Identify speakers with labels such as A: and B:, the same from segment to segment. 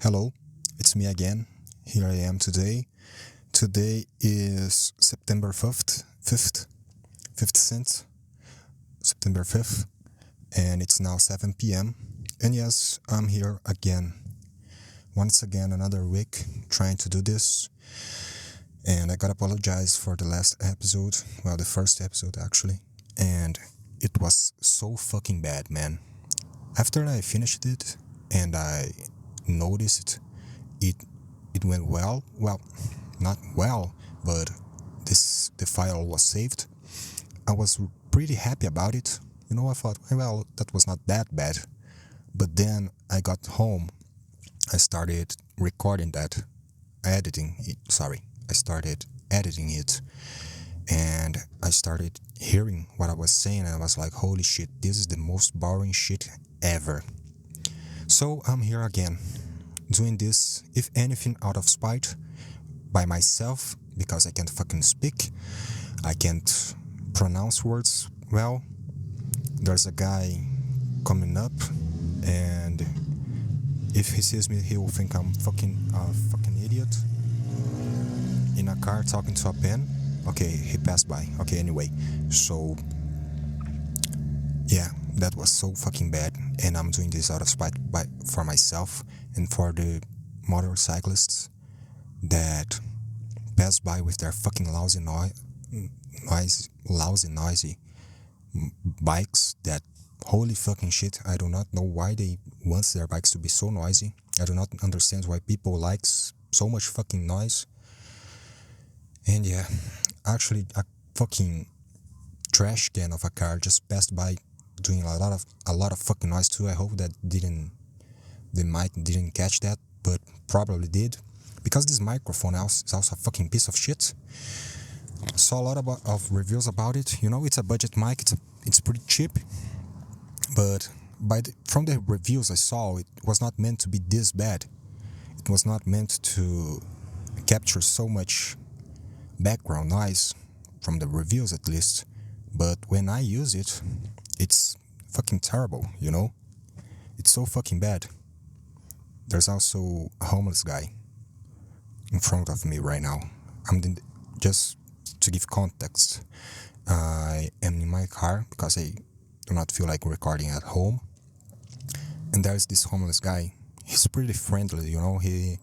A: Hello, it's me again. Here I am today. Today is September 5th, September 5th, and it's now 7 p.m. And yes, I'm here again. Once again, another week trying to do this. And I gotta apologize for the last episode. Well, the first episode actually. And it was so fucking bad, man. After I finished it and I noticed it it went well. Well, not well, but the file was saved. I was pretty happy about it. I thought, well, that was not that bad. But then I got home. I started recording that, editing it. Sorry, I started editing it, and I started hearing what I was saying, and I was like, holy shit, this is the most boring shit ever. So I'm here again, doing this, if anything, out of spite, by myself, because I can't fucking speak. I can't pronounce words well. There's a guy coming up, and if he sees me, he will think I'm fucking idiot in a car talking to a pen. Okay, he passed by. Okay, anyway, so yeah, that was so fucking bad, and I'm doing this out of spite for myself and for the motorcyclists that pass by with their fucking noisy bikes. That holy fucking shit. I do not know why they want their bikes to be so noisy. I do not understand why people like so much fucking noise. And yeah, actually a fucking trash can of a car just passed by doing a lot of fucking noise too. I hope that the mic didn't catch that, but probably did, because this microphone is also a fucking piece of shit. Saw a lot of reviews about it. It's a budget mic. It's pretty cheap, but from the reviews I saw, it was not meant to be this bad. It was not meant to capture so much background noise, from the reviews at least. But when I use it, it's fucking terrible. It's so fucking bad. There's also a homeless guy in front of me right now. Just to give context, I am in my car because I do not feel like recording at home. And there's this homeless guy. He's pretty friendly, He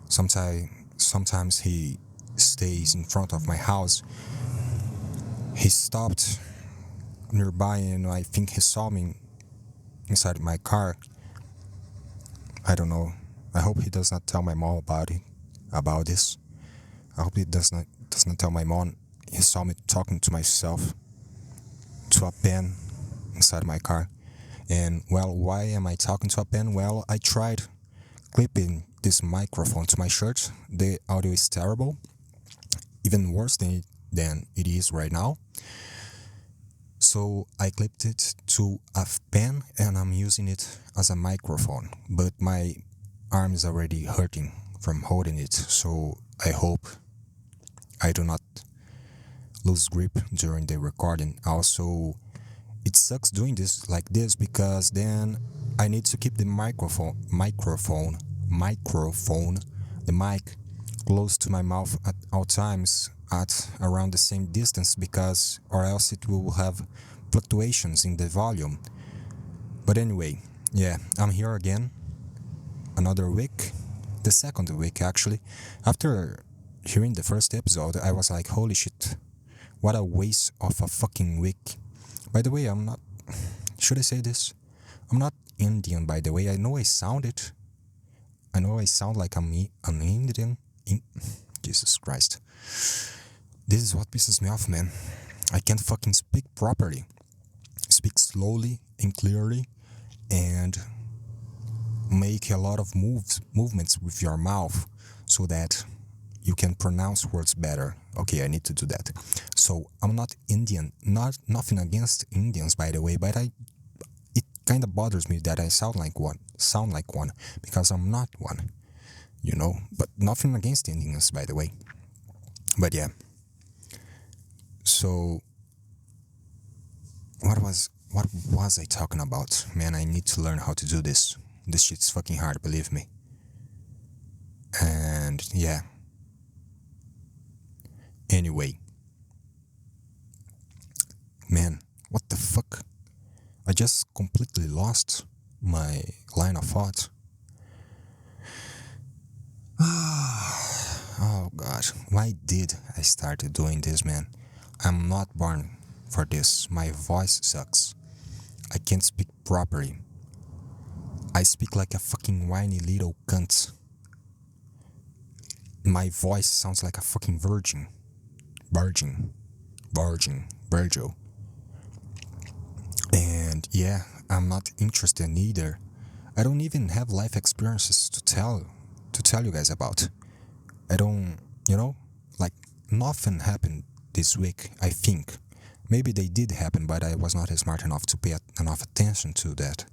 A: sometimes he stays in front of my house. He stopped nearby, and I think he saw me inside my car. I don't know. I hope he does not tell my mom about this. I hope he does not tell my mom he saw me talking to myself to a pen inside my car. And well, why am I talking to a pen? Well, I tried clipping this microphone to my shirt. The audio is terrible, even worse than it is right now. So I clipped it to a pen, and I'm using it as a microphone, but my arm is already hurting from holding it, so I hope I do not lose grip during the recording. Also, it sucks doing this like this, because then I need to keep the the mic close to my mouth at all times, at around the same distance, because or else it will have fluctuations in the volume. But anyway, yeah, I'm here again, another week, the second week actually. After hearing the first episode, I was like, holy shit, what a waste of a fucking week. By the way, I'm not, should I say this? I'm not Indian, by the way. I know I sound like I'm an Indian. Jesus Christ. This is what pisses me off, man. I can't fucking speak properly. Speak slowly and clearly, and make a lot of movements with your mouth so that you can pronounce words better. Okay, I need to do that. So I'm not Indian. Nothing against Indians, by the way, but it kind of bothers me that I sound like one, because I'm not one. But nothing against Indians, by the way. But yeah. So what was I talking about? Man, I need to learn how to do this. This shit's fucking hard, believe me. And yeah, anyway, man, what the fuck? I just completely lost my line of thought. Oh god, why did I start doing this, man? I'm not born for this. My voice sucks. I can't speak properly. I speak like a fucking whiny little cunt. My voice sounds like a fucking virgin. Virgil. And yeah, I'm not interested either. I don't even have life experiences to tell you guys about. I don't, you know, like nothing happened this week, I think. Maybe they did happen, but I was not smart enough to pay enough attention to that,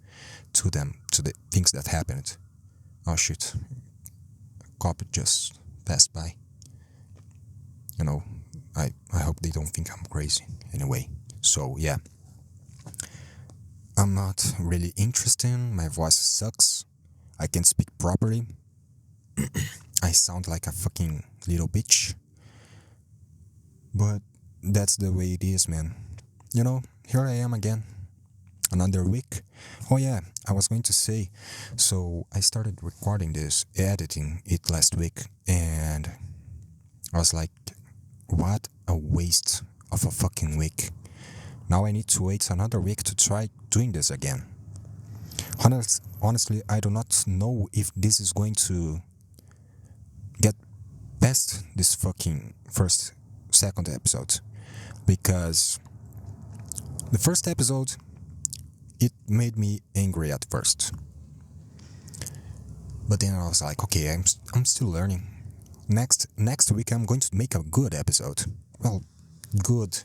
A: to the things that happened. Oh shit, cop just passed by. You know, I hope they don't think I'm crazy anyway. So yeah, I'm not really interested. My voice sucks. I can't speak properly. I sound like a fucking little bitch. But that's the way it is, man. You know, here I am again. Another week. Oh yeah, I was going to say, so I started recording this, editing it last week, and I was like, what a waste of a fucking week. Now I need to wait another week to try doing this again. Honestly, I do not know if this is going to get past this fucking second episode. Because the first episode, it made me angry at first. But then I was like, okay, I'm still learning. Next week I'm going to make a good episode. Well, good.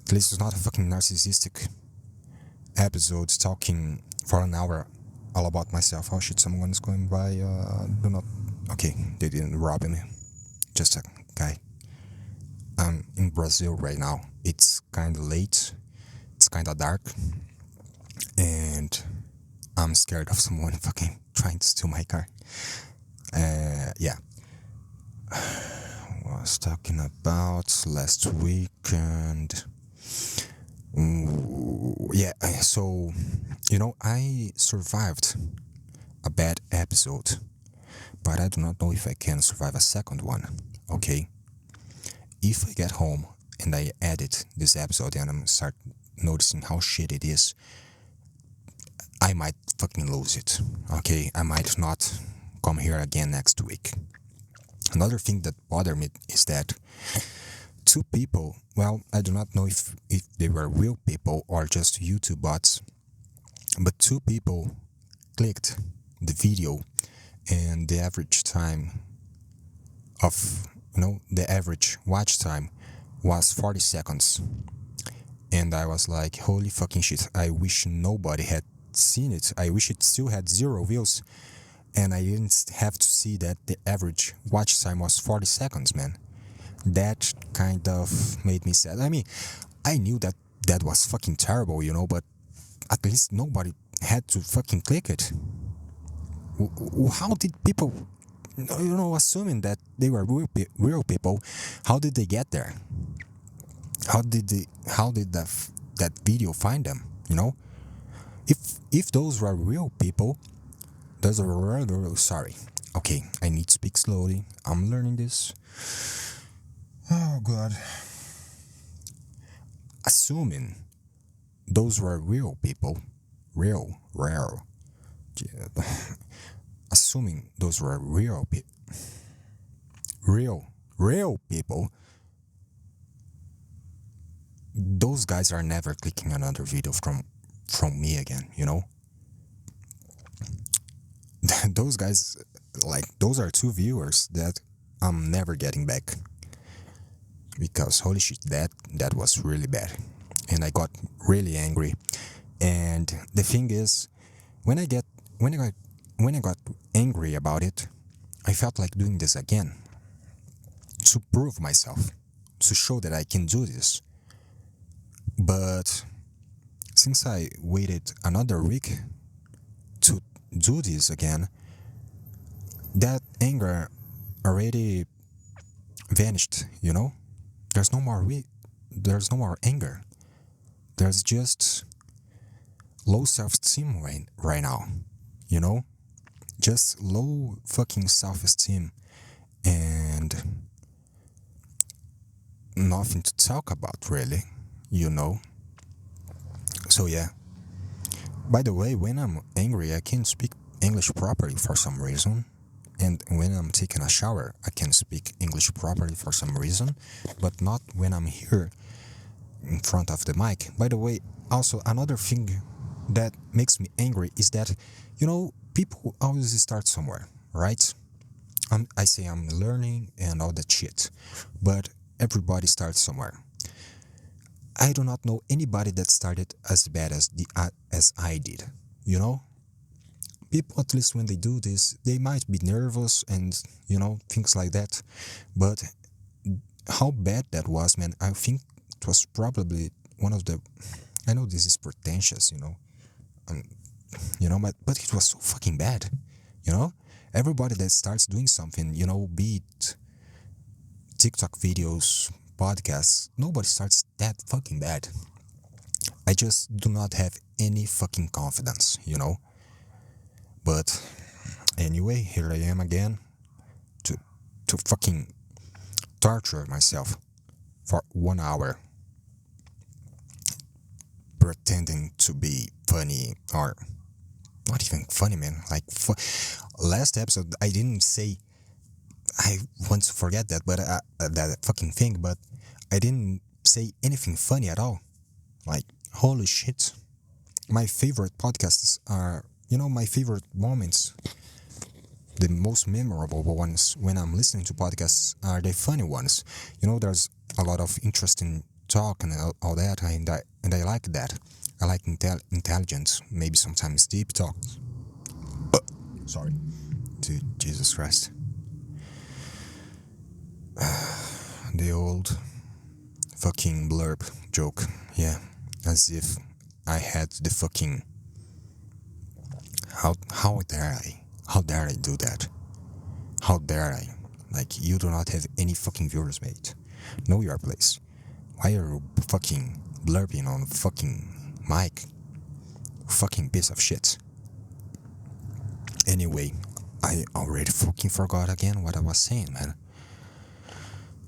A: At least it's not a fucking narcissistic episode talking for an hour all about myself. Oh shit, someone's going by. Do not. Okay, they didn't rob me. Just a guy. I'm in Brazil right now. It's kind of late. It's kind of dark. And I'm scared of someone fucking trying to steal my car. Yeah. Was talking about last weekend. Yeah, so, I survived a bad episode, but I do not know if I can survive a second one, okay? If I get home and I edit this episode and I start noticing how shit it is, I might fucking lose it, okay? I might not come here again next week. Another thing that bothered me is that two people, well, I do not know if they were real people or just YouTube bots, but two people clicked the video and the average time of, the average watch time was 40 seconds. And I was like, holy fucking shit, I wish nobody had seen it. I wish it still had 0 views and I didn't have to see that the average watch time was 40 seconds, man. That kind of made me sad. I mean, I knew that was fucking terrible, but at least nobody had to fucking click it. How did people, assuming that they were real people, how did they get there? How did that video find them? If those were real people, those are sorry. Okay, I need to speak slowly. I'm learning this. Oh god. Assuming those were real people, rare. Assuming those were real people, those guys are never clicking another video from me again, Those guys, those are 2 viewers that I'm never getting back. Because holy shit, that was really bad. And I got really angry. And the thing is, when I got angry about it, I felt like doing this again. To prove myself. To show that I can do this. But since I waited another week to do this again, that anger already vanished, you know? There's no more there's no more anger. There's just low self-esteem right now, you know? Just low fucking self-esteem and nothing to talk about really, you know? So yeah. By the way, when I'm angry, I can't speak English properly for some reason. And when I'm taking a shower, I can speak English properly for some reason, but not when I'm here in front of the mic. By the way, also another thing that makes me angry is that, you know, people always start somewhere, right? I say I'm learning and all that shit, but everybody starts somewhere. I do not know anybody that started as bad as I did, you know? People, at least when they do this, they might be nervous and, you know, things like that. But how bad that was, man, I think it was probably one of the. I know this is pretentious, um, but it was so fucking bad, you know? Everybody that starts doing something, be it TikTok videos, podcasts, nobody starts that fucking bad. I just do not have any fucking confidence, But anyway, here I am again to fucking torture myself for 1 hour pretending to be funny or not even funny, man. Like last episode, I didn't say I want to forget that, but that fucking thing. But I didn't say anything funny at all. Like holy shit, my favorite podcasts are my favorite moments. The most memorable ones when I'm listening to podcasts are the funny ones. There's a lot of interesting talk and all that, and I like that. I like intelligence, maybe sometimes deep talk. Sorry, dude, Jesus Christ. The old fucking blurb joke, yeah, as if I had the fucking. How dare I do that? How dare I? Like, you do not have any fucking viewers, mate. Know your place. Why are you fucking blurping on fucking mic? Fucking piece of shit. Anyway, I already fucking forgot again what I was saying, man.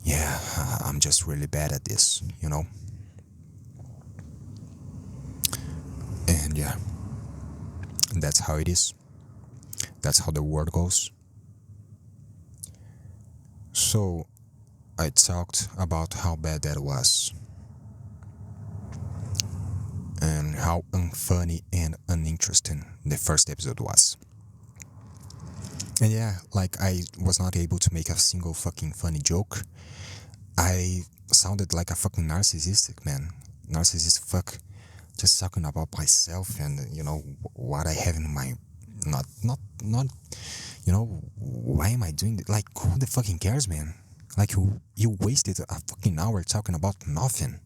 A: Yeah, I'm just really bad at this, And yeah, that's how it is. That's how the world goes. So, I talked about how bad that was. And how unfunny and uninteresting the first episode was. And yeah, like I was not able to make a single fucking funny joke. I sounded like a fucking narcissistic man. Narcissistic fuck. Just talking about myself and, what I have in my... Not, why am I doing this? Like, who the fucking cares, man? Like, you wasted a fucking hour talking about nothing.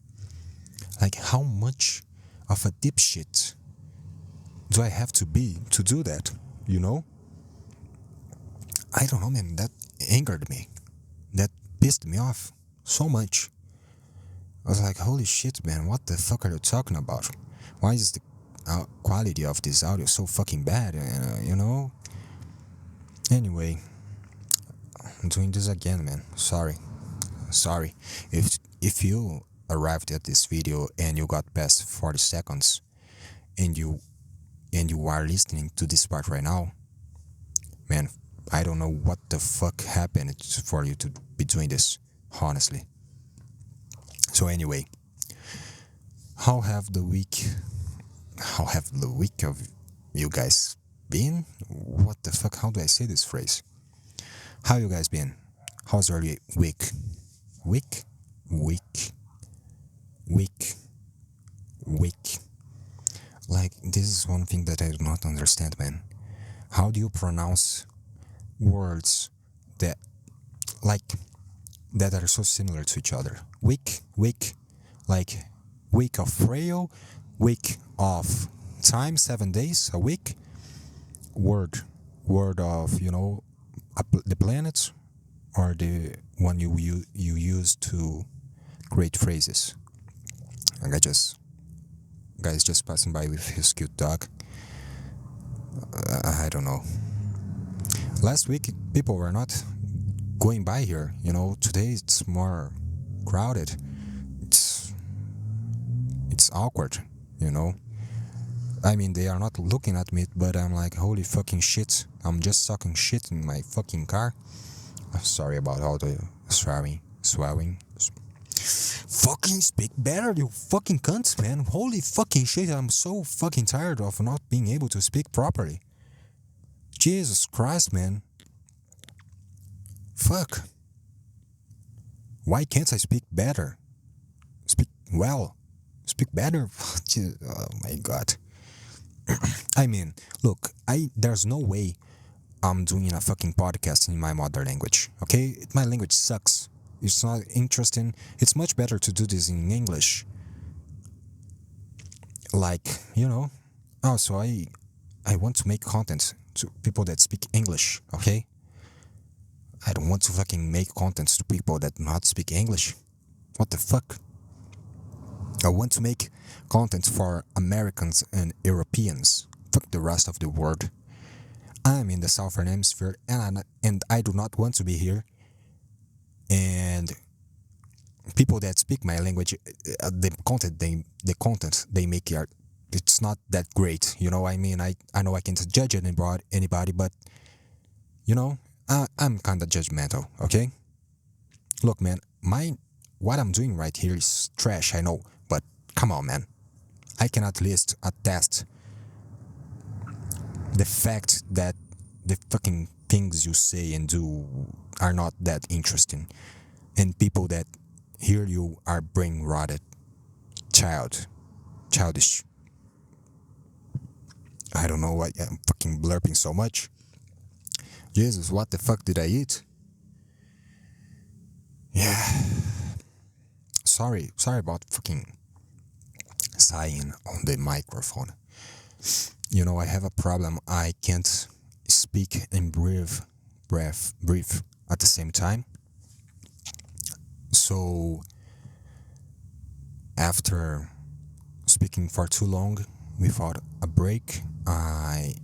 A: Like, how much of a dipshit do I have to be to do that, I don't know, man, that angered me. That pissed me off so much. I was like, holy shit, man, what the fuck are you talking about? Why is the quality of this audio so fucking bad, Anyway, I'm doing this again, man. Sorry. If you arrived at this video and you got past 40 seconds and you are listening to this part right now, man, I don't know what the fuck happened for you to be doing this, honestly. So anyway, how have the week of you guys been? What the fuck, how do I say this phrase? How you guys been? How's your week? Week? Like, this is one thing that I do not understand, man. How do you pronounce words that are so similar to each other? Week, like week of frail, week of time, 7 days, a week. Word of, the planet or the one you use to create phrases. And guy's just passing by with his cute dog. I don't know. Last week people were not going by here. Today it's more crowded. It's awkward. I mean, they are not looking at me, but I'm like, holy fucking shit. I'm just talking shit in my fucking car. I'm sorry about all the swearing. Fucking speak better, you fucking cunts, man. Holy fucking shit, I'm so fucking tired of not being able to speak properly. Jesus Christ, man. Fuck. Why can't I speak better? Speak well. Speak better? Oh my god. I mean, look, there's no way I'm doing a fucking podcast in my mother language, okay? My language sucks. It's not interesting. It's much better to do this in English. Like, Also, I want to make content to people that speak English, okay? I don't want to fucking make content to people that not speak English. What the fuck? I want to make content for Americans and Europeans. Fuck the rest of the world. I'm in the Southern Hemisphere and I do not want to be here. And people that speak my language, the content they make here, it's not that great. I mean, I know I can't judge anybody, but I'm kind of judgmental. Okay, look, man, what I'm doing right here is trash. I know, but come on, man, I can at least attest the fact that the fucking things you say and do are not that interesting, and people that hear you are brain rotted, childish. I don't know why I'm fucking blurping so much. Jesus, what the fuck did I eat? Yeah. Sorry about fucking sighing on the microphone. I have a problem. I can't speak and breathe at the same time. So after speaking for too long without a break, I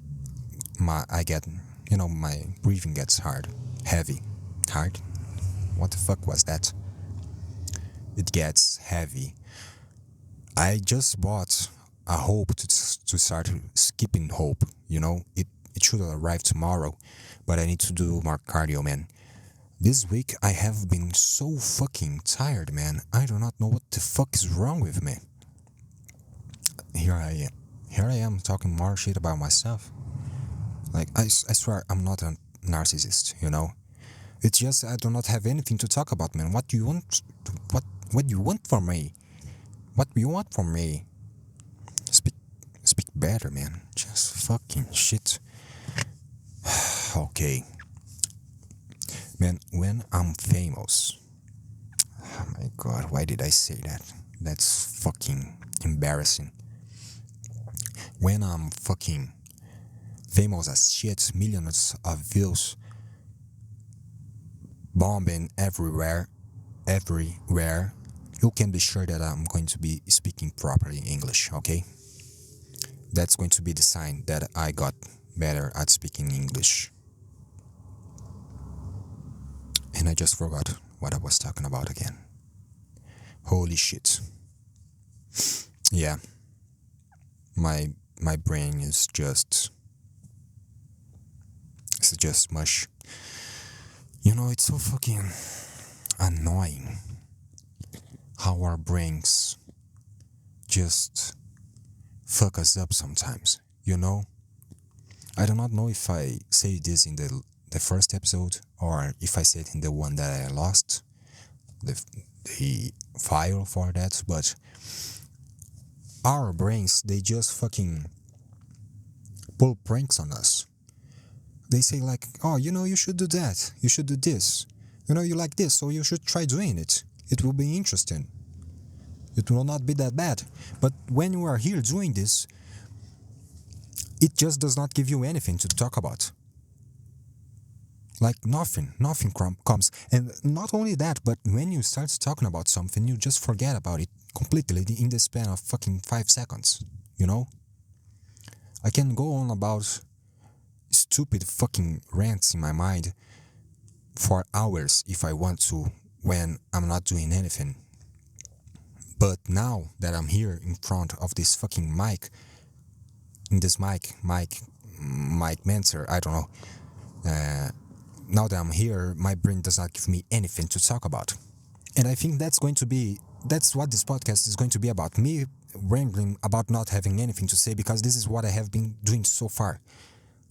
A: get, my breathing gets hard. What the fuck was that? It gets heavy. I just bought a Hope to start skipping Hope. It should arrive tomorrow, but I need to do more cardio, man. This week I have been so fucking tired, man. I do not know what the fuck is wrong with me. Here I am talking more shit about myself. Like, I swear I'm not a narcissist, It's just I do not have anything to talk about, man. What do you want? What do you want from me? What do you want from me? Speak better, man. Just fucking shit. Okay. Man, when I'm famous... Oh my god, why did I say that? That's fucking embarrassing. When I'm fucking famous as shit, millions of views, bombing everywhere, you can be sure that I'm going to be speaking properly English, okay? That's going to be the sign that I got better at speaking English. And I just forgot what I was talking about again. Holy shit. Yeah. My brain is just... It's just mush. It's so fucking annoying how our brains just fuck us up sometimes, I do not know if I say this in the first episode or if I said in the one that I lost the file for that, but our brains, they just fucking pull pranks on us. They say like, oh, you should do that, you should do this, you like this, so you should try doing it. It will be interesting. It will not be that bad. But when you are here doing this, it just does not give you anything to talk about. Like nothing comes. And not only that, but when you start talking about something, you just forget about it completely in the span of fucking 5 seconds, you know? I can go on about stupid fucking rants in my mind for hours if I want to when I'm not doing anything. But now that I'm here in front of this fucking mic, in this mic Mentor, I don't know. Now that I'm here, my brain does not give me anything to talk about. And I think that's what this podcast is going to be about. Me rambling about not having anything to say, because this is what I have been doing so far.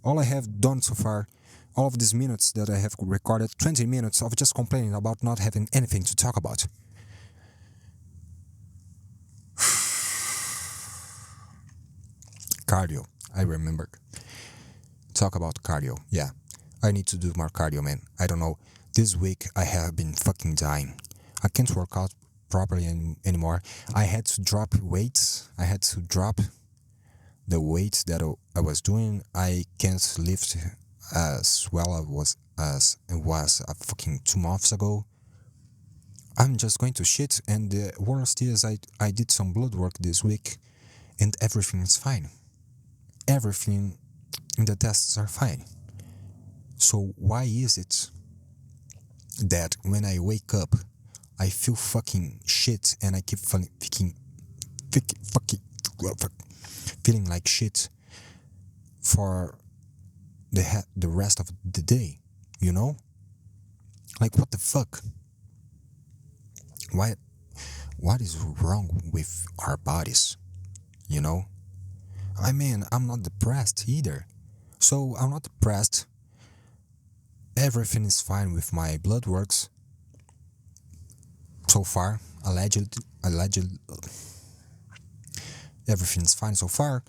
A: All I have done so far, all of these minutes that I have recorded, 20 minutes of just complaining about not having anything to talk about. Cardio, I remember. Talk about cardio, yeah. I need to do more cardio, man. I don't know. This week I have been fucking dying. I can't work out properly anymore. I had to drop weights. I had to drop the weight that I was doing. I can't lift as well as it was fucking 2 months ago. I'm just going to shit, and the worst is I did some blood work this week, and everything is fine. Everything in the tests are fine. So why is it that when I wake up, I feel fucking shit and I keep feeling like shit for the rest of the day, you know? Like, what the fuck? What is wrong with our bodies, you know? I mean, I'm not depressed either. So I'm not depressed. Everything is fine with my blood works. So far, alleged. Everything's fine so far.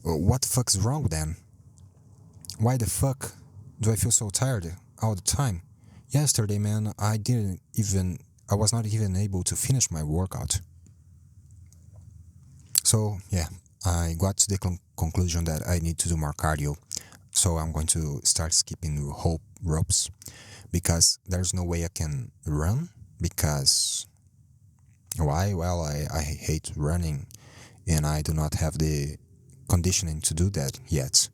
A: What the fuck's wrong then? Why the fuck do I feel so tired all the time? Yesterday, man, I was not even able to finish my workout. So, yeah, I got to the conclusion that I need to do more cardio. So I'm going to start skipping ropes, because there's no way I can run, because why? Well, I hate running, and I do not have the conditioning to do that yet.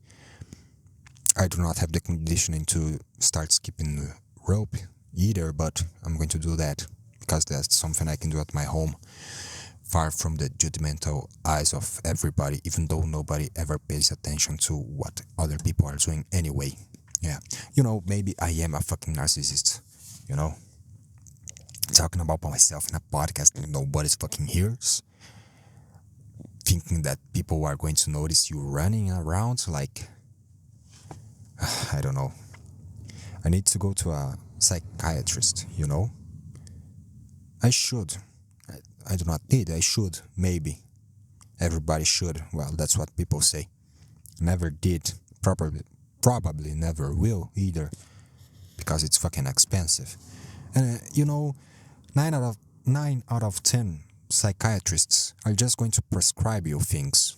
A: I do not have the conditioning to start skipping rope either, but I'm going to do that, because that's something I can do at my home, far from the judgmental eyes of everybody, even though nobody ever pays attention to what other people are doing anyway. Yeah, maybe I am a fucking narcissist, talking about myself in a podcast and nobody's fucking hears, thinking that people are going to notice you running around like, I don't know. I need to go to a psychiatrist, I should. I do not need, I should, maybe. Everybody should. Well, that's what people say. Never did. Probably never will either. Because it's fucking expensive. And, 9 out of 10 psychiatrists are just going to prescribe you things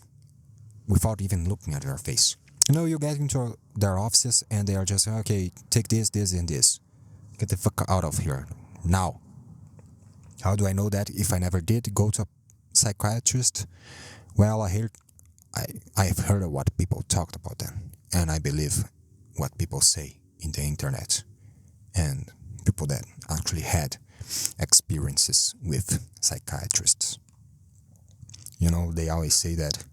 A: without even looking at your face. You get into their offices and they are just, okay, take this, this, and this. Get the fuck out of here. Now. How do I know that if I never did go to a psychiatrist? Well, I've heard of what people talked about them, and I believe what people say in the internet, and people that actually had experiences with psychiatrists. They always say that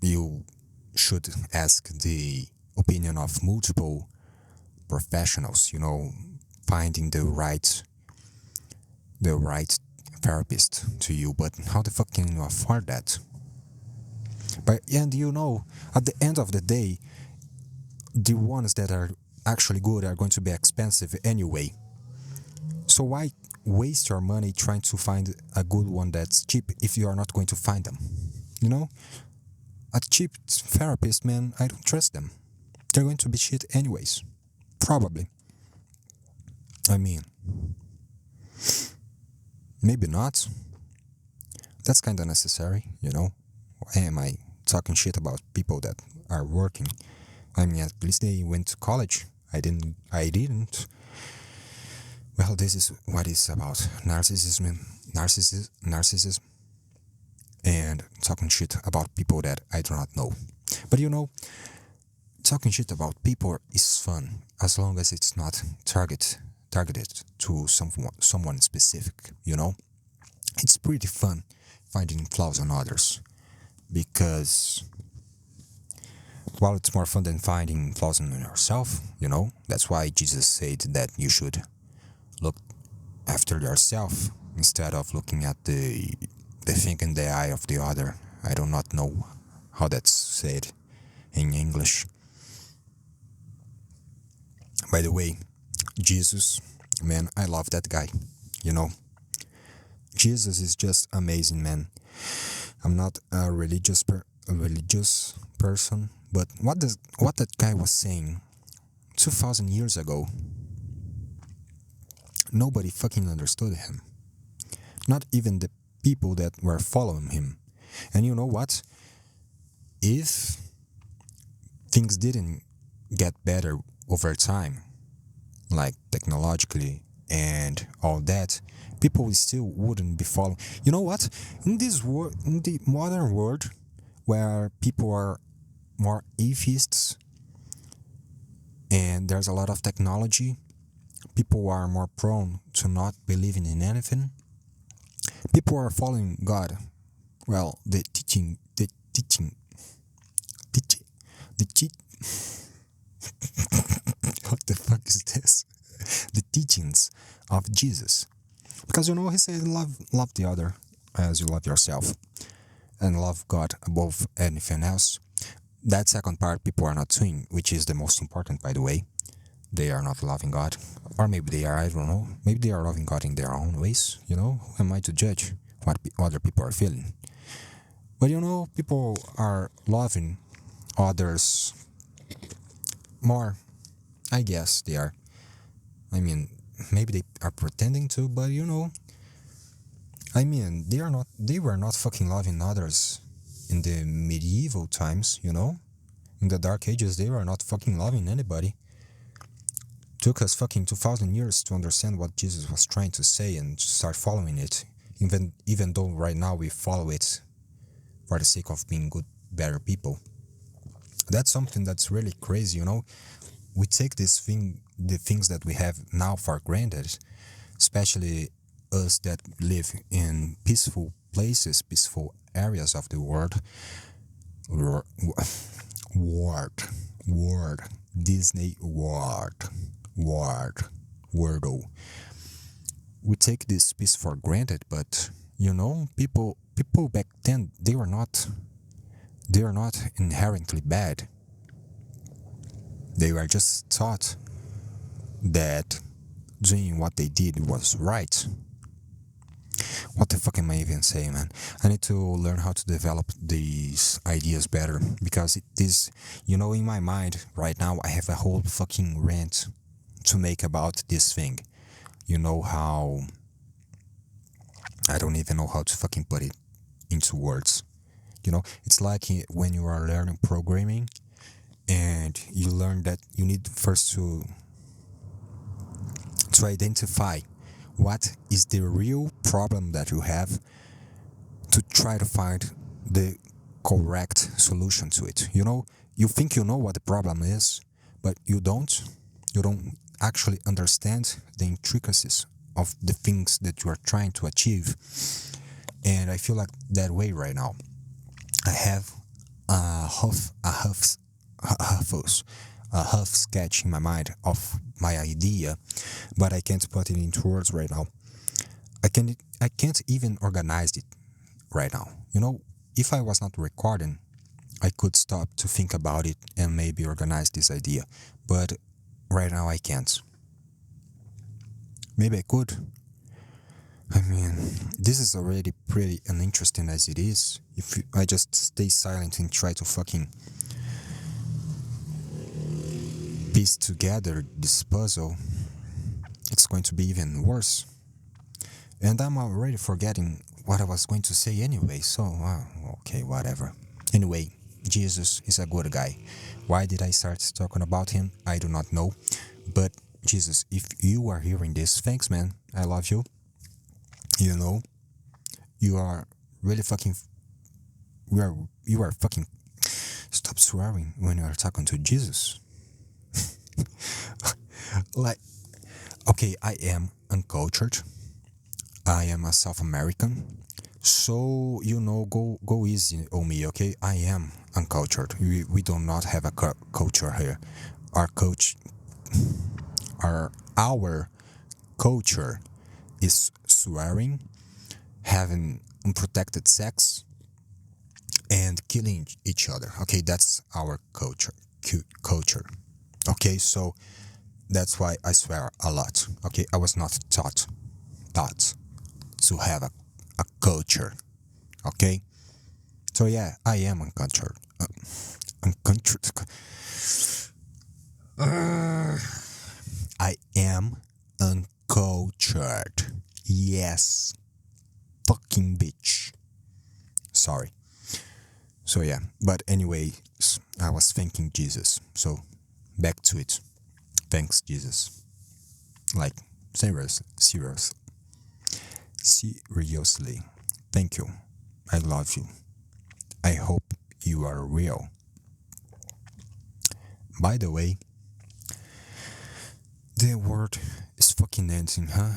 A: you should ask the opinion of multiple professionals, finding the right therapist to you, but how the fuck can you afford that? But at the end of the day, the ones that are actually good are going to be expensive anyway. So why waste your money trying to find a good one that's cheap if you are not going to find them? A cheap therapist, man, I don't trust them. They're going to be shit anyways. Probably. I mean, maybe not. That's kind of necessary, Why am I talking shit about people that are working. I mean, at least they went to college. I didn't. Well, this is what it's about. Narcissism, and talking shit about people that I do not know. But talking shit about people is fun as long as it's not targeted to someone specific. It's pretty fun finding flaws on others because while it's more fun than finding flaws in yourself, that's why Jesus said that you should look after yourself instead of looking at the thing in the eye of the other. I do not know how that's said in English. By the way, Jesus, man, I love that guy. Jesus is just amazing, man. I'm not a religious person, but what that guy was saying 2,000 years ago, nobody fucking understood him. Not even the people that were following him. And you know what? If things didn't get better over time, like technologically and all that, people still wouldn't be following. You know what? In the modern world, where people are more atheists and there's a lot of technology, people are more prone to not believing in anything. People are following God. Well, the teaching, what the fuck is this? The teachings of Jesus. Because he said love the other as you love yourself. And love God above anything else. That second part people are not doing, which is the most important, by the way. They are not loving God. Or maybe they are, I don't know. Maybe they are loving God in their own ways, Who am I to judge what other people are feeling? But people are loving others more. I guess they are. I mean, maybe they are pretending to, but they were not fucking loving others in the medieval times, In the Dark Ages, they were not fucking loving anybody. Took us fucking 2,000 years to understand what Jesus was trying to say and start following it. Even though right now we follow it for the sake of being good, better people. That's something that's really crazy, We take the things that we have now for granted, especially us that live in peaceful places, peaceful areas of the world. Disney Wordle. We take this peace for granted, but people back then they are not inherently bad. They were just taught that doing what they did was right. What the fuck am I even saying, man? I need to learn how to develop these ideas better because it is, in my mind right now I have a whole fucking rant to make about this thing. How I don't even know how to fucking put it into words. It's like when you are learning programming and you learn that you need first to identify what is the real problem that you have to try to find the correct solution to it. You think you know what the problem is, but you don't actually understand the intricacies of the things that you are trying to achieve. And I feel like that way right now. I have a half sketch in my mind of my idea, but I can't put it into words right now. I can't even organize it right now. If I was not recording, I could stop to think about it and maybe organize this idea. But right now I can't. Maybe I could. I mean, this is already pretty uninteresting as it is. If I just stay silent and try to fucking piece together this puzzle, it's going to be even worse. And I'm already forgetting what I was going to say anyway, so, okay, whatever. Anyway, Jesus is a good guy. Why did I start talking about him? I do not know. But Jesus, if you are hearing this, thanks, man. I love you. You know, you are really fucking. You are fucking. Stop swearing when you are talking to Jesus. Like, okay, I am uncultured. I am a South American. So, go easy on me, okay? I am uncultured. We do not have a culture here. Our coach, our culture is swearing, having unprotected sex, and killing each other. Okay, that's our culture. Okay, so that's why I swear a lot. Okay, I was not taught to have a culture. Okay, so yeah, I am uncultured. Uncultured. I am uncultured. Yes, fucking bitch. Sorry. So yeah, but anyways, I was thanking Jesus. So back to it. Thanks, Jesus. Like, seriously. Thank you. I love you. I hope you are real. By the way, the world is fucking ending, huh?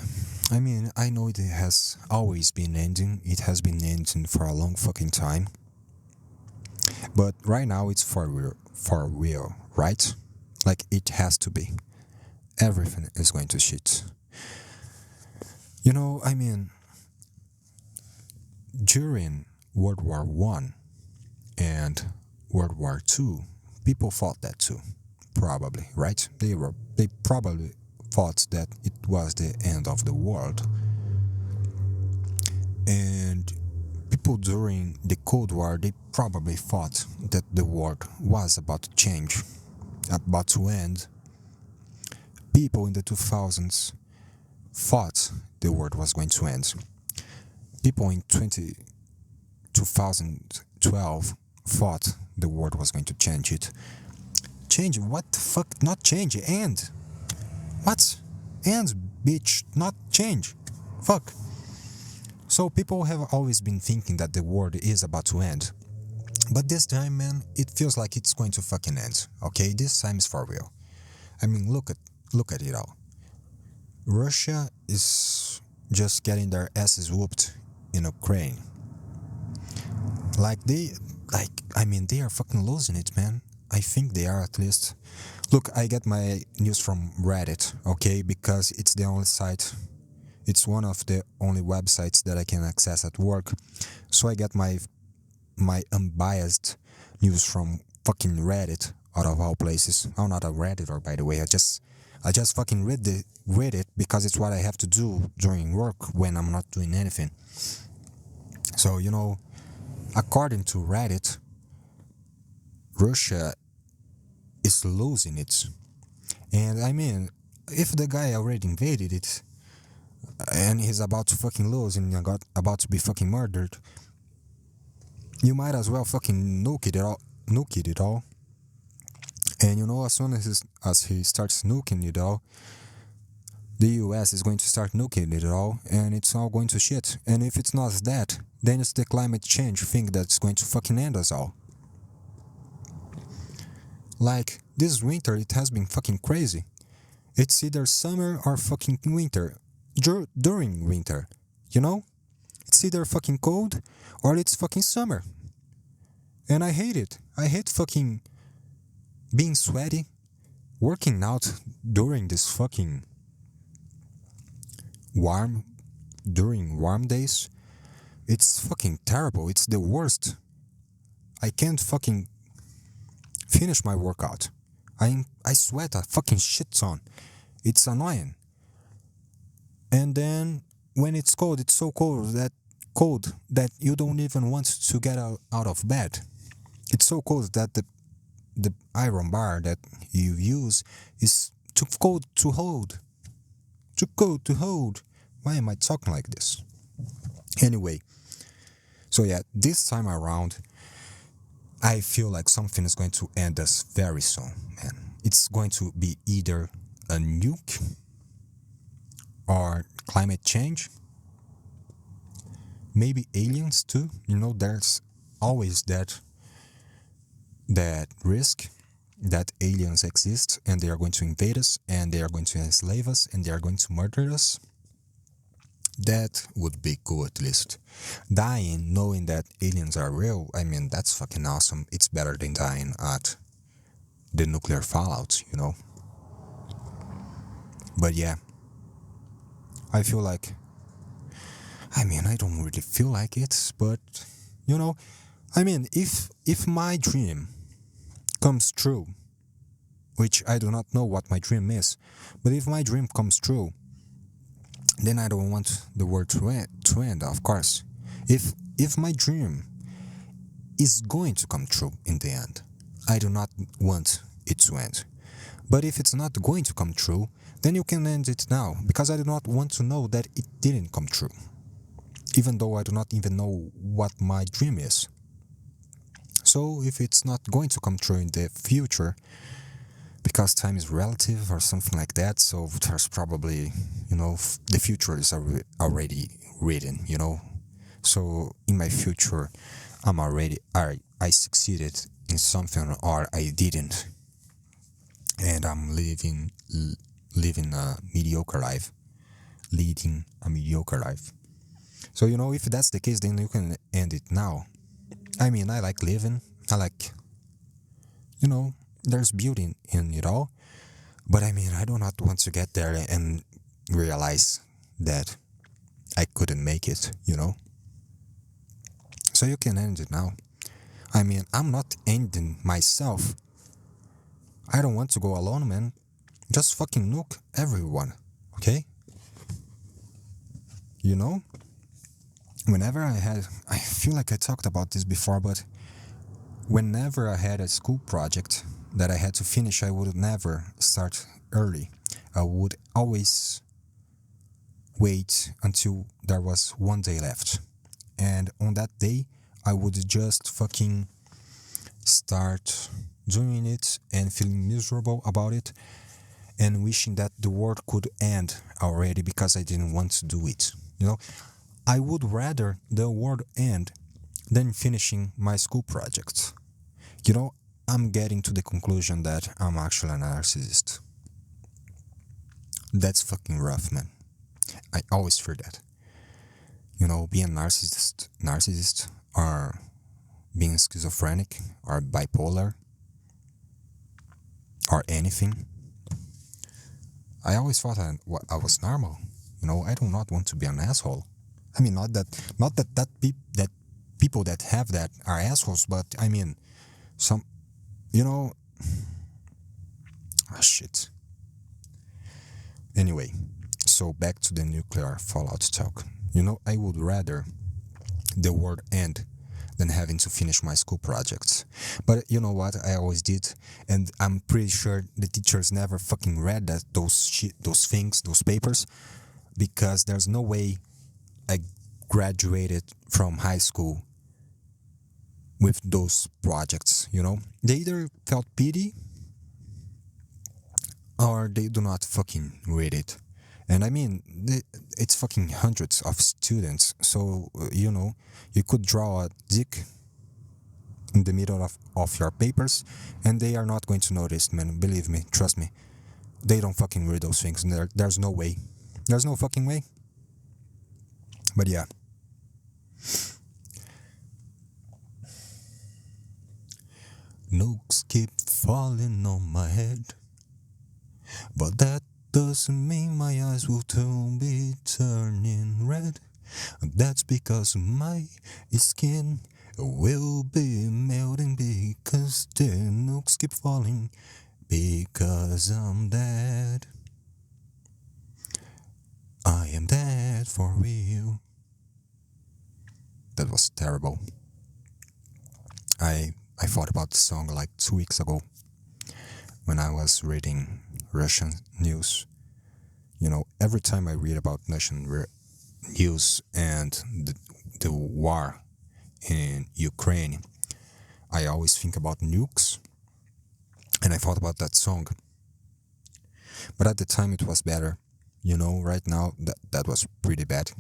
A: I mean, I know it has always been ending. It has been ending for a long fucking time. But right now it's for real, right? Like it has to be. Everything is going to shit. I mean, during World War One and World War Two, people thought that too. Probably, right? They probably thought that it was the end of the world. And people during the Cold War, they probably thought that the world was about to change, about to end. People in the 2000s thought the world was going to end. People in 2012 thought the world was going to change it. Change? What the fuck? Not change, end. What? End, bitch, not change. Fuck. So people have always been thinking that the world is about to end. But this time, man, it feels like it's going to fucking end. Okay, this time is for real. I mean, look at it all. Russia is just getting their asses whooped in Ukraine. They are fucking losing it, man. I think they are, at least. Look, I get my news from Reddit, okay, because it's the only site. It's one of the only websites that I can access at work. So I get my unbiased news from fucking Reddit, out of all places. I'm not a Redditor, by the way. I just fucking read it because it's what I have to do during work when I'm not doing anything. So, according to Reddit, Russia is losing it. And I mean, if the guy already invaded it, and he's about to fucking lose and about to be fucking murdered, you might as well fucking nuke it all. And as soon as he starts nuking it all, the US is going to start nuking it all, and it's all going to shit. And if it's not that, then it's the climate change thing that's going to fucking end us all. Like, this winter, it has been fucking crazy. It's either summer or fucking winter. During winter, It's either fucking cold or it's fucking summer. And I hate it. I hate fucking being sweaty, working out during this fucking during warm days. It's fucking terrible. It's the worst. I can't fucking finish my workout. I sweat a fucking shit ton. It's annoying. And then when it's cold, it's so cold that you don't even want to get out of bed. It's so cold that the iron bar that you use is too cold to hold. Too cold to hold. Why am I talking like this? Anyway, so yeah, this time around, I feel like something is going to end us very soon, man. It's going to be either a nuke or climate change, maybe aliens too. There's always that risk that aliens exist and they are going to invade us and they are going to enslave us and they are going to murder us. That would be cool, at least. Dying knowing that aliens are real, I mean, that's fucking awesome. It's better than dying at the nuclear fallout. But yeah, I feel like, I mean, I don't really feel like it, but, I mean, if my dream comes true, which I do not know what my dream is, but if my dream comes true, then I don't want the world to end, of course. If my dream is going to come true in the end, I do not want it to end. But if it's not going to come true, then you can end it now, because I do not want to know that it didn't come true, even though I do not even know what my dream is. So if it's not going to come true in the future, because time is relative or something like that, so there's probably, the future is already written. So in my future, I succeeded in something or I didn't, and I'm living a mediocre life, leading a mediocre life. So if that's the case, then you can end it now. I mean, I like living. I like, there's beauty in it all. But I mean, I do not want to get there and realize that I couldn't make it. So you can end it now. I mean, I'm not ending myself. I don't want to go alone, man. Just fucking nuke everyone, okay? Whenever I feel like I talked about this before, but whenever I had a school project that I had to finish, I would never start early. I would always wait until there was one day left. And on that day, I would just fucking start doing it and feeling miserable about it and wishing that the world could end already because I didn't want to do it. I would rather the world end than finishing my school projects. I'm getting to the conclusion that I'm actually a narcissist. That's fucking rough, man. I always fear that. Being a narcissist, or being schizophrenic, or bipolar, or anything. I always thought I was normal. I do not want to be an asshole. I mean, not that people that have that are assholes, but I mean, some, shit. Anyway, so back to the nuclear fallout talk. I would rather the world end than having to finish my school projects. But you know what? I always did, and I'm pretty sure the teachers never fucking read those papers, because there's no way I graduated from high school with those projects. They either felt pity or they do not fucking read it. And I mean, it's fucking hundreds of students, so you could draw a dick in the middle of your papers and they are not going to notice, man. Believe me, trust me, they don't fucking read those things. There's no way, there's no fucking way. But yeah, nukes keep falling on my head, but that doesn't mean my eyes will soon be turning red. That's because my skin will be melting, because the nukes keep falling, because I'm dead. I am dead for real. That was terrible. I thought about the song like 2 weeks ago when I was reading Russian news. Every time I read about Russian news and the war in Ukraine, I always think about Nukes, and I thought about that song. But at the time it was better. Right now that was pretty bad.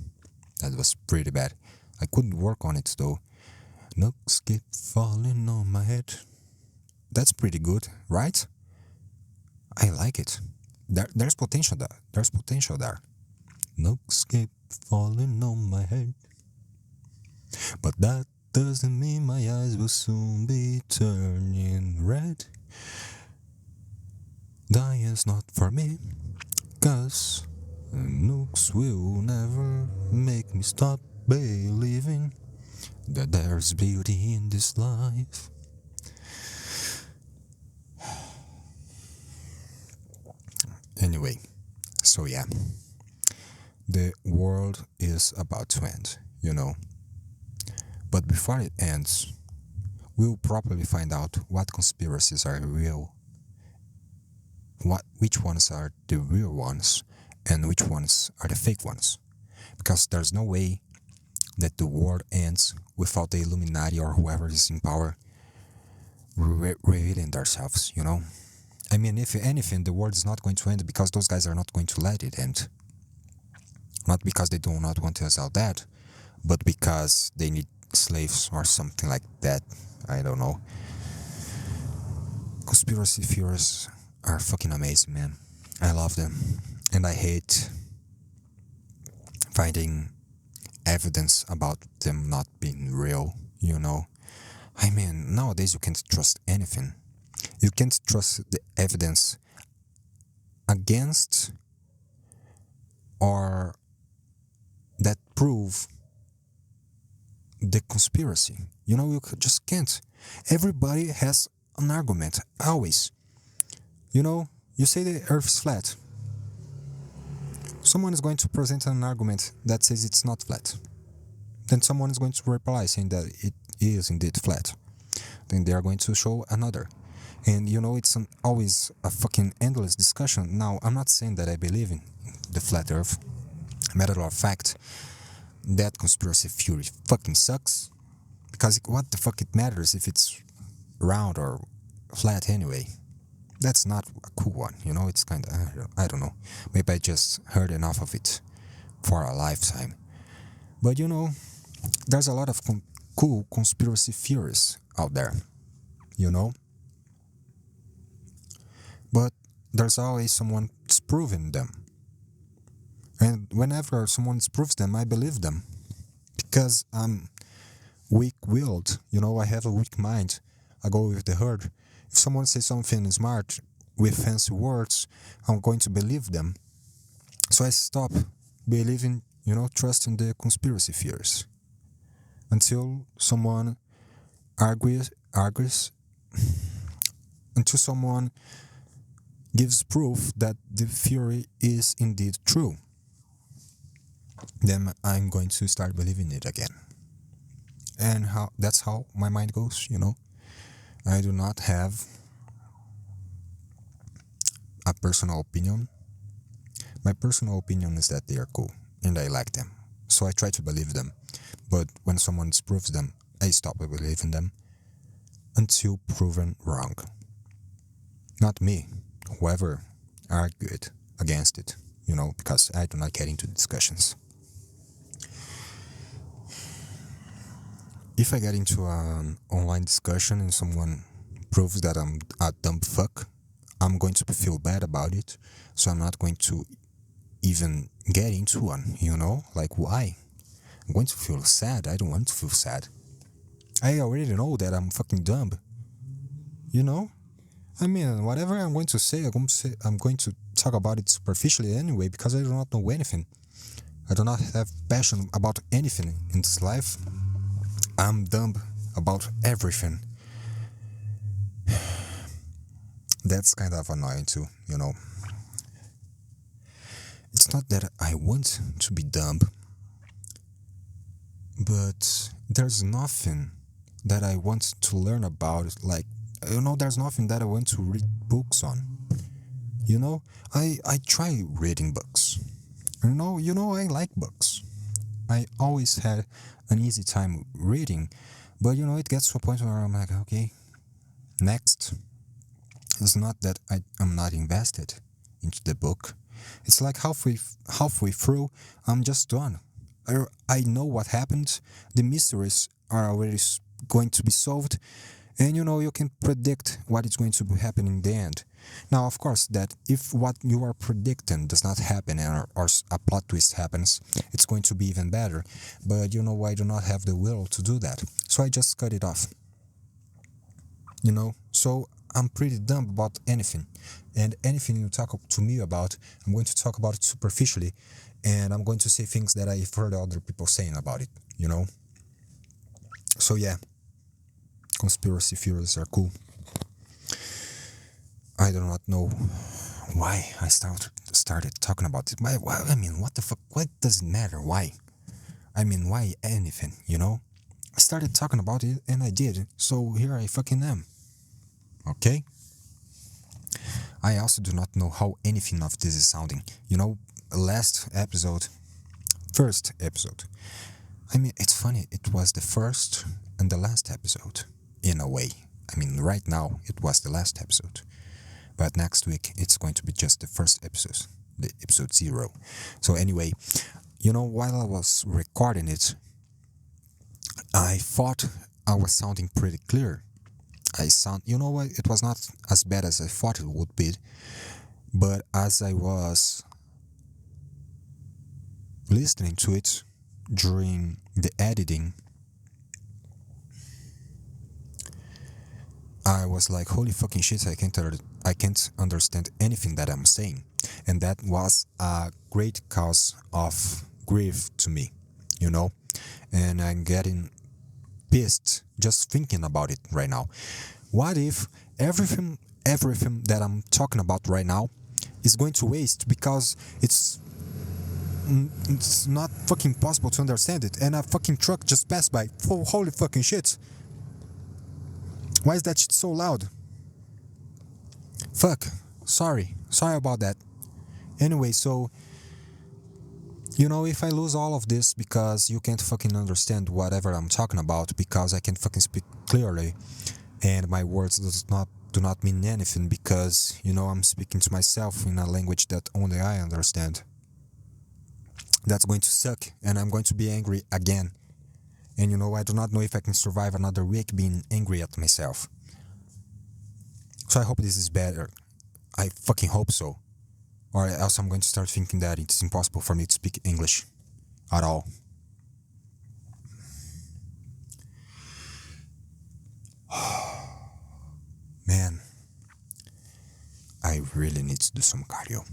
A: That was pretty bad. I couldn't work on it though. Nooks keep falling on my head. That's pretty good, right? I like it. There's potential there. There's potential there. Nooks keep falling on my head. But that doesn't mean my eyes will soon be turning red. Dying's not for me, 'cause Nooks will never make me stop believing that there's beauty in this life. Anyway, so yeah, the world is about to end, But before it ends, we'll probably find out what conspiracies are real, which ones are the real ones, and which ones are the fake ones. Because there's no way that the world ends without the Illuminati or whoever is in power revealing themselves, I mean, if anything, the world is not going to end because those guys are not going to let it end. Not because they do not want us out dead, but because they need slaves or something like that. I don't know. Conspiracy theories are fucking amazing, man. I love them. And I hate finding evidence about them not being real, I mean, nowadays you can't trust anything. You can't trust the evidence against or that prove the conspiracy. You just can't. Everybody has an argument, always. You say the earth is flat. Someone is going to present an argument that says it's not flat. Then someone is going to reply saying that it is indeed flat. Then they are going to show another. And it's always a fucking endless discussion. Now, I'm not saying that I believe in the flat earth. Matter of fact, that conspiracy theory fucking sucks. Because what the fuck it matters if it's round or flat anyway? That's not a cool one, it's kinda, I don't know. Maybe I just heard enough of it for a lifetime. But there's a lot of cool conspiracy theories out there, But there's always someone disproving them. And whenever someone disproves them, I believe them. Because I'm weak-willed, I have a weak mind. I go with the herd. If someone says something smart with fancy words, I'm going to believe them. So I stop believing, trusting the conspiracy theories. Until someone argues, until someone gives proof that the theory is indeed true. Then I'm going to start believing it again. And that's how my mind goes, I do not have a personal opinion. My personal opinion is that they are cool and I like them. So I try to believe them. But when someone disproves them, I stop believing them until proven wrong. Not me, whoever argued against it, because I do not get into discussions. If I get into an online discussion and someone proves that I'm a dumb fuck, I'm going to feel bad about it, so I'm not going to even get into one, Like, why? I'm going to feel sad. I don't want to feel sad. I already know that I'm fucking dumb. I mean, whatever I'm going to say, I'm going to talk about it superficially anyway, because I do not know anything. I do not have passion about anything in this life. I'm dumb about everything. That's kind of annoying too, It's not that I want to be dumb, but there's nothing that I want to learn about, like, there's nothing that I want to read books on. I try reading books. I like books. I always had an easy time reading, But it gets to a point where I'm like, okay, next. It's not that I'm not invested into the book. It's like halfway through, I'm just done. I know what happened. The mysteries are already going to be solved, and you can predict what is going to happen in the end. Now, of course, that if what you are predicting does not happen or a plot twist happens, it's going to be even better. But I do not have the will to do that, so I just cut it off. So I'm pretty dumb about anything, and anything you talk to me about, I'm going to talk about it superficially, and I'm going to say things that I've heard other people saying about it. So yeah, conspiracy theories are cool. I do not know why I started talking about it. Why? I mean, what the fuck? Why does it matter? Why? I mean, why anything? I started talking about it, and I did. So here I fucking am. Okay? I also do not know how anything of this is sounding. First episode. I mean, it's funny, it was the first and the last episode, in a way. I mean, right now, it was the last episode. But next week, it's going to be just the first episode, the episode 0. So anyway, while I was recording it, I thought I was sounding pretty clear. It was not as bad as I thought it would be, but as I was listening to it during the editing, I was like, holy fucking shit, I can't understand anything that I'm saying. And that was a great cause of grief to me, and I'm getting pissed just thinking about it right now. What if everything that I'm talking about right now is going to waste because it's not fucking possible to understand it, and a fucking truck just passed by? Oh, holy fucking shit. Why is that shit so loud? Fuck. Sorry about that. Anyway, so if I lose all of this because you can't fucking understand whatever I'm talking about, because I can't fucking speak clearly and my words do not mean anything because I'm speaking to myself in a language that only I understand, that's going to suck, and I'm going to be angry again. And I do not know if I can survive another week being angry at myself. So I hope this is better. I fucking hope so. Or else I'm going to start thinking that it's impossible for me to speak English at all. Man, I really need to do some cardio.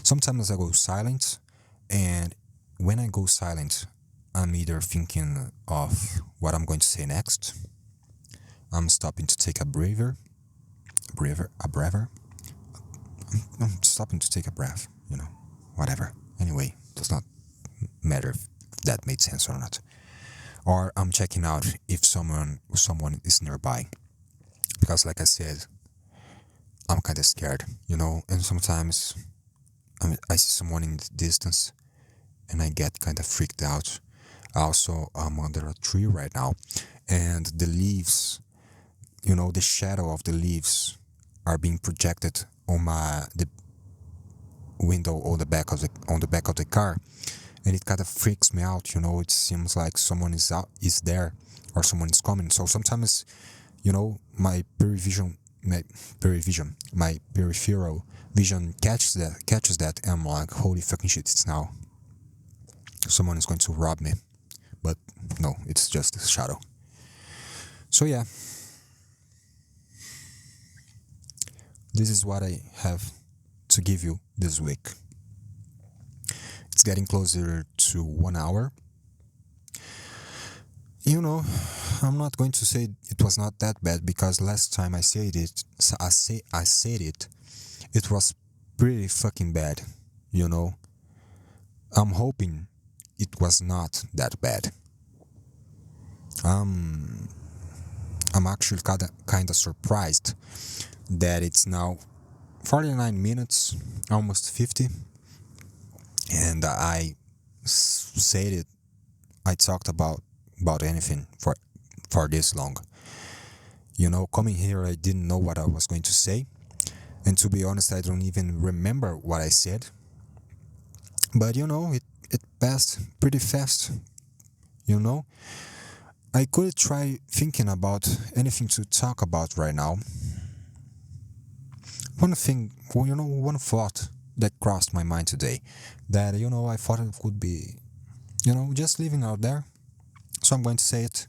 A: Sometimes I go silent, and when I go silent, I'm either thinking of what I'm going to say next, I'm stopping to take a breather. I'm stopping to take a breath, whatever. Anyway, does not matter if that made sense or not. Or I'm checking out if someone is nearby, because like I said, I'm kind of scared, and sometimes I see someone in the distance and I get kind of freaked out. Also, I'm under a tree right now, and the leaves, the shadow of the leaves are being projected on the window on the back of the car, and it kind of freaks me out. It seems like someone is there, or someone is coming. So sometimes, my peripheral vision catches that, and I'm like, holy fucking shit, it's now. Someone is going to rob me. But no, it's just a shadow. So yeah, this is what I have to give you this week. It's getting closer to 1 hour. I'm not going to say it was not that bad, because last time I said it, it was pretty fucking bad. I'm hoping it was not that bad. I'm actually kind of surprised that it's now 49 minutes, almost 50, and I talked about anything for for this long. Coming here, I didn't know what I was going to say. And to be honest, I don't even remember what I said. But, it passed pretty fast, I could try thinking about anything to talk about right now. One thing, one thought that crossed my mind today, that, I thought it could be, just living out there. So I'm going to say it.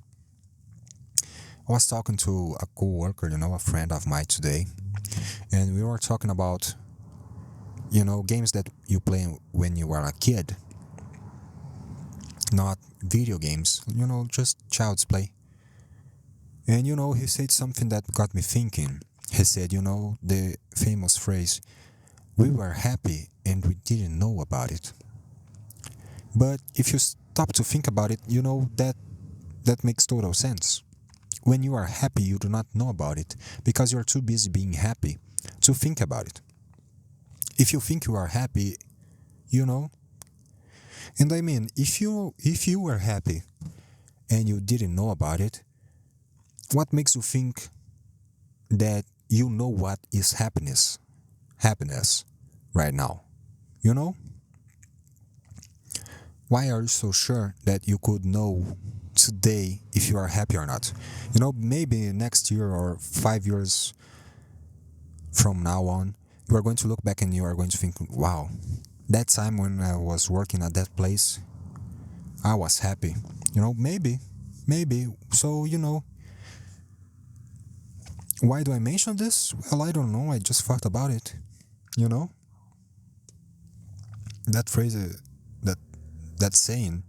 A: I was talking to a co-worker, a friend of mine today, and we were talking about, games that you play when you were a kid. Not video games, just child's play. And, he said something that got me thinking. He said, the famous phrase, we were happy and we didn't know about it. But if you stop to think about it, that makes total sense. When you are happy, you do not know about it because you're too busy being happy to think about it. If you think you are happy, and I mean, if you were happy and you didn't know about it, what makes you think that you know what is happiness right now? Why are you so sure that you could know today if you are happy or not? Maybe next year or 5 years from now on, you are going to look back and you are going to think, wow, that time when I was working at that place, I was happy. Maybe. So, why do I mention this? Well, I don't know. I just thought about it. That phrase, that saying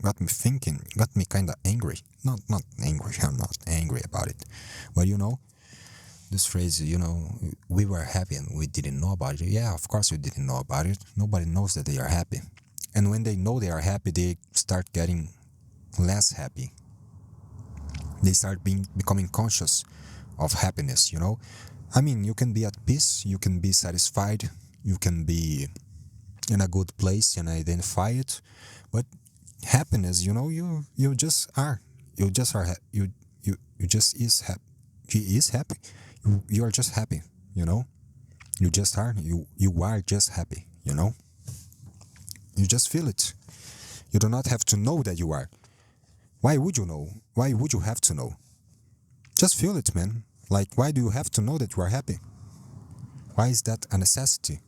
A: got me thinking, got me kind of angry. Not angry, I'm not angry about it. But this phrase, we were happy and we didn't know about it. Yeah, of course we didn't know about it. Nobody knows that they are happy. And when they know they are happy, they start getting less happy. They start becoming conscious of happiness, I mean, you can be at peace, you can be satisfied, you can be in a good place and identify it, but happiness, you just are. You just are you just is happy. He is happy. You are just happy, You just are. You are just happy, You just feel it. You do not have to know that you are. Why would you know? Why would you have to know? Just feel it, man. Like, why do you have to know that you are happy? Why is that a necessity?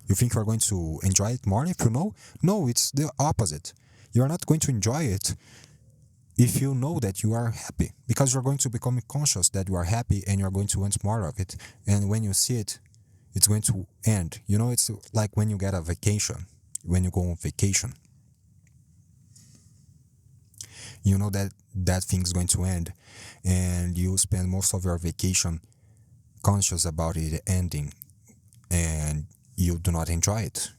A: You think you are going to enjoy it more if you know? No, it's the opposite. You are not going to enjoy it if you know that you are happy, because you're going to become conscious that you are happy and you're going to want more of it. And when you see it, it's going to end. It's like when you get a vacation, when you go on vacation. You know that thing's going to end, and you spend most of your vacation conscious about it ending, and you do not enjoy it,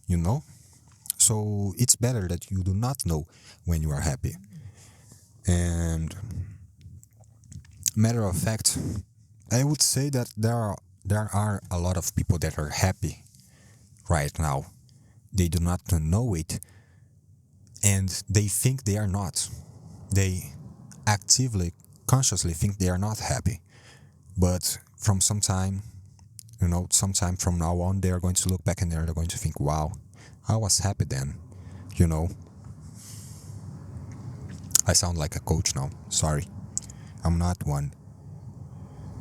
A: So it's better that you do not know when you are happy. And matter of fact, I would say that there are a lot of people that are happy right now. They do not know it, and they think they are not. They actively, consciously think they are not happy. But from some time from now on, they are going to look back and they're going to think, wow, I was happy then, I sound like a coach now. Sorry. I'm not one.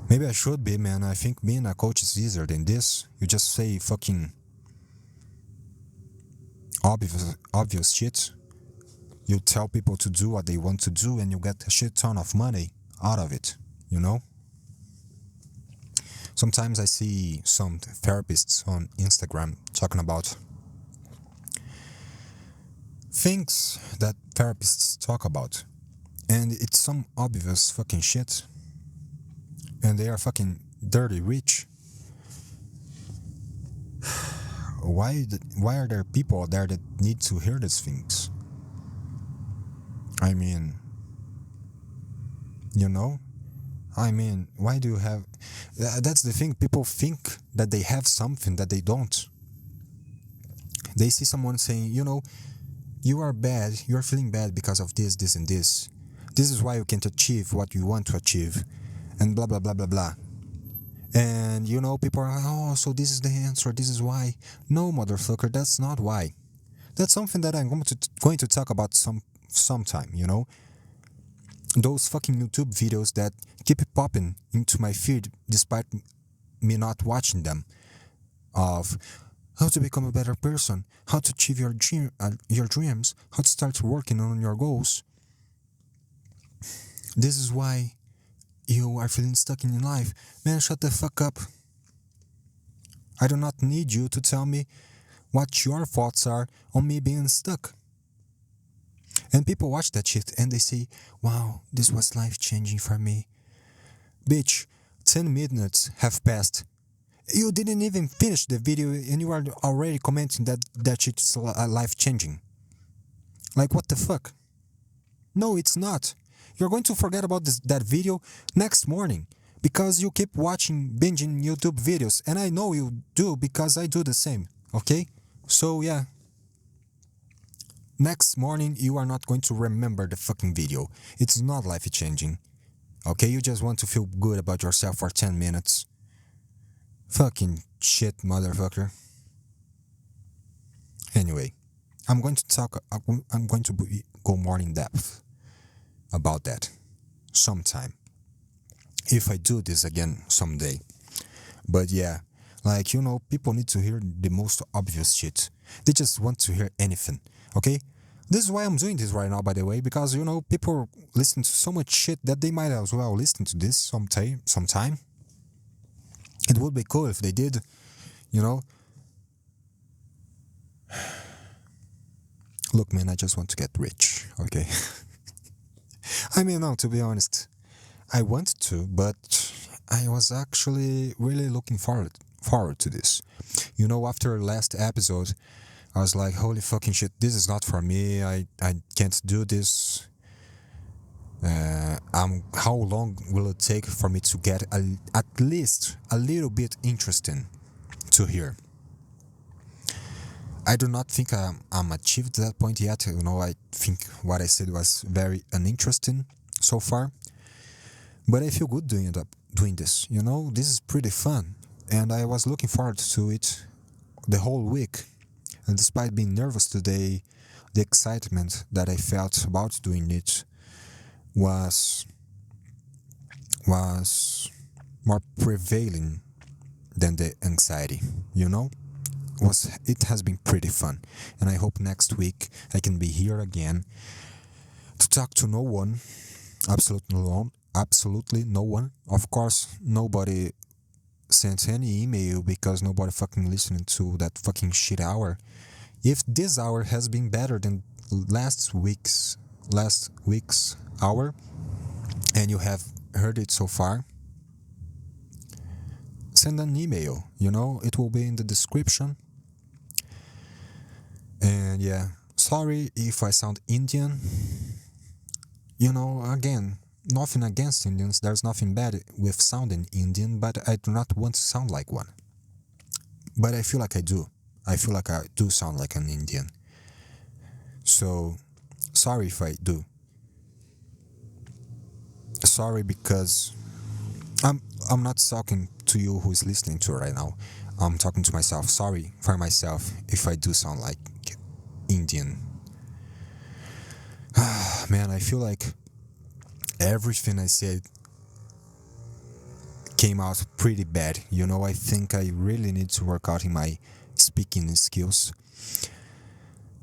A: Maybe I should be, man. I think being a coach is easier than this. You just say fucking obvious shit. You tell people to do what they want to do and you get a shit ton of money out of it, Sometimes I see some therapists on Instagram talking about things that therapists talk about, and it's some obvious fucking shit, and they are fucking dirty rich. Why are there people out there that need to hear these things? I mean, why do you have... That's the thing, people think that they have something that they don't. They see someone saying, you are bad, you're feeling bad because of this, this, and this. This is why you can't achieve what you want to achieve, and blah blah blah blah blah. And people are like, oh, so this is the answer, this is why. No, motherfucker, that's not why. That's something that I'm going to talk about sometime. Those fucking YouTube videos that keep popping into my feed despite me not watching them, of how to become a better person, how to achieve your dreams, how to start working on your goals. This is why you are feeling stuck in life. Man, shut the fuck up. I do not need you to tell me what your thoughts are on me being stuck. And people watch that shit and they say, wow, this was life changing for me. Bitch, 10 minutes have passed. You didn't even finish the video and you are already commenting that shit is life changing. Like, what the fuck? No, it's not. You're going to forget about that video next morning because you keep binging YouTube videos, and I know you do because I do the same, okay? So yeah, next morning you are not going to remember the fucking video. It's not life changing, okay? You just want to feel good about yourself for 10 minutes. Fucking shit, motherfucker. Anyway, I'm going to go more in depth about that sometime, if I do this again someday. But yeah, people need to hear the most obvious shit. They just want to hear anything, okay? This is why I'm doing this right now, by the way, because people listen to so much shit that they might as well listen to this sometime. It would be cool if they did, Look, man, I just want to get rich, okay? I mean, no, to be honest, I wanted to, but I was actually really looking forward to this. After last episode, I was like, holy fucking shit, this is not for me. I can't do this. How long will it take for me to get at least a little bit interesting to hear? I do not think I'm achieved that point yet. I think what I said was very uninteresting so far. But I feel good doing this. This is pretty fun. And I was looking forward to it the whole week. And despite being nervous today, the excitement that I felt about doing it was more prevailing than the anxiety, It has been pretty fun, and I hope next week I can be here again to talk to no one, absolutely no one. Of course, nobody sent any email because nobody fucking listening to that fucking shit hour. If this hour has been better than last week's hour, and you have heard it so far, send an email. It will be in the description. And yeah, sorry if I sound Indian. Again, nothing against Indians. There's nothing bad with sounding Indian, but I do not want to sound like one. But I feel like I do. I feel like I do sound like an Indian. So, sorry if I do. Sorry because I'm not talking to you who is listening to right now. I'm talking to myself. Sorry for myself if I do sound like Indian. Man, I feel like everything I said came out pretty bad. I think I really need to work out in my speaking skills.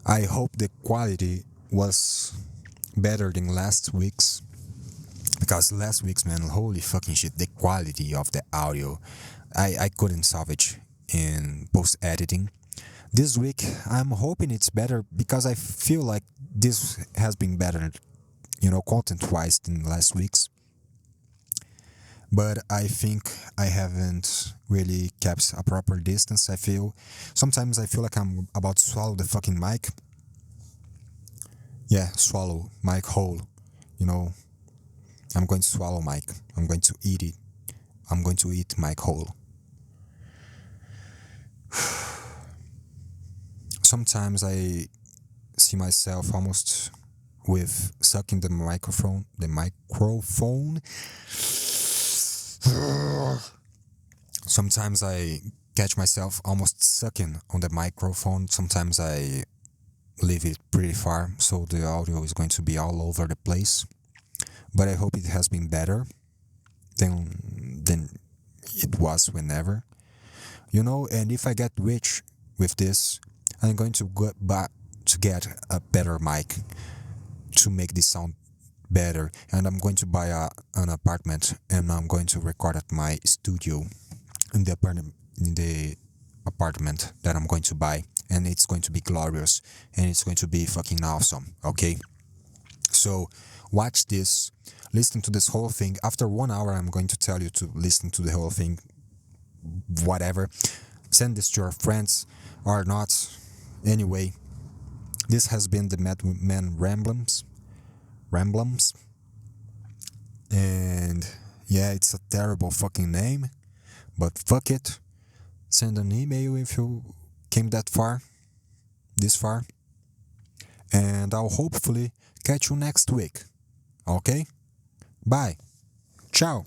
A: I hope the quality was better than last week's, because last week's, man, holy fucking shit, the quality of the audio, I couldn't salvage in post editing. This week I'm hoping it's better because I feel like this has been better, content wise than last week's. But I think I haven't really kept a proper distance. Sometimes I feel like I'm about to swallow the fucking mic. Yeah, swallow mic whole. I'm going to swallow mic. I'm going to eat it. I'm going to eat mic whole. Sometimes I see myself almost with sucking the microphone. Sometimes I catch myself almost sucking on the microphone. Sometimes I leave it pretty far, so the audio is going to be all over the place. But I hope it has been better than it was whenever. And if I get rich with this, I'm going to get a better mic to make this sound better, and I'm going to buy an apartment, and I'm going to record at my studio in the apartment that I'm going to buy, and it's going to be glorious, and it's going to be fucking awesome. Okay, so watch this, listen to this whole thing. After 1 hour, I'm going to tell you to listen to the whole thing. Whatever, send this to your friends or not. Anyway, this has been the Madman Ramblings, and yeah, it's a terrible fucking name, but fuck it. Send an email if you came this far, and I'll hopefully catch you next week. Okay? Bye. Ciao.